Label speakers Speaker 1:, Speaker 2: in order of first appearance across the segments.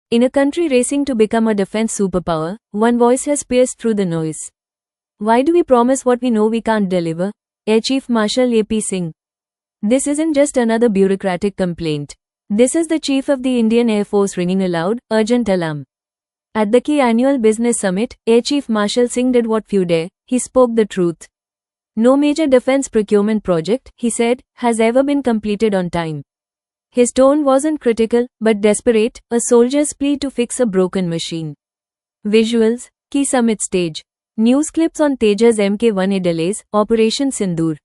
Speaker 1: In a country racing to become a defense superpower, one voice has pierced through the noise. Why do we promise what we know we can't deliver? Air Chief Marshal AP Singh. This isn't just another bureaucratic complaint. This is the Chief of the Indian Air Force ringing a loud, urgent alarm. At the key annual business summit, Air Chief Marshal Singh did what few dare. He spoke the truth. No major defense procurement project, he said, has ever been completed on time. His tone wasn't critical, but desperate, a soldier's plea to fix a broken machine. Visuals, key summit stage. News clips on Tejas Mk1A delays, Operation Sindoor.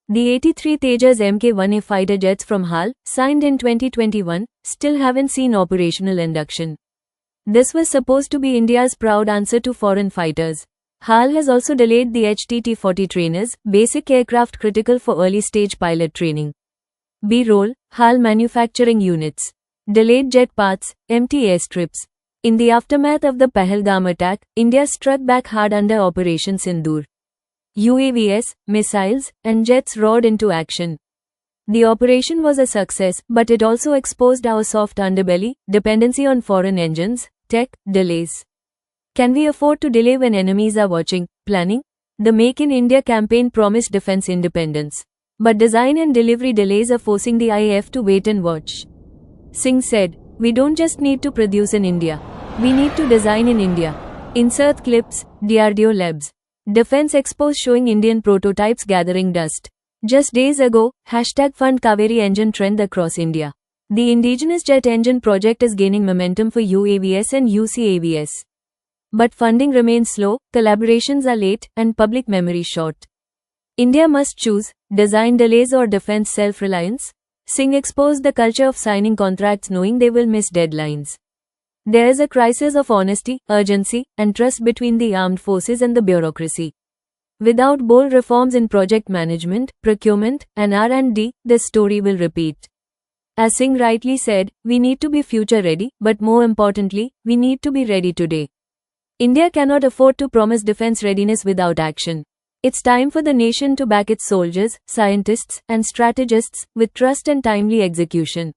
Speaker 1: The 83 Tejas Mk1A fighter jets from HAL, signed in 2021, still haven't seen operational induction. This was supposed to be India's proud answer to foreign fighters. HAL has also delayed the HTT-40 trainers, basic aircraft critical for early-stage pilot training. B-roll, HAL manufacturing units. Delayed jet parts, empty airstrips. In the aftermath of the Pahalgam attack, India struck back hard under Operation Sindoor. UAVs, missiles, and jets roared into action. The operation was a success, but it also exposed our soft underbelly, dependency on foreign engines, tech, delays. Can we afford to delay when enemies are watching, planning? The Make in India campaign promised defense independence. But design and delivery delays are forcing the IAF to wait and watch. Singh said, "We don't just need to produce in India. We need to design in India." Insert clips, DRDO Labs. Defense expos showing Indian prototypes gathering dust. Just days ago, #Fund Kaveri engine trend across India. The indigenous jet engine project is gaining momentum for UAVs and UCAVs. But funding remains slow, collaborations are late, and public memory short. India must choose, design delays or defense self-reliance. Singh exposed the culture of signing contracts knowing they will miss deadlines. There is a crisis of honesty, urgency, and trust between the armed forces and the bureaucracy. Without bold reforms in project management, procurement, and R&D, this story will repeat. As Singh rightly said, we need to be future ready, but more importantly, we need to be ready today. India cannot afford to promise defense readiness without action. It's time for the nation to back its soldiers, scientists, and strategists with trust and timely execution.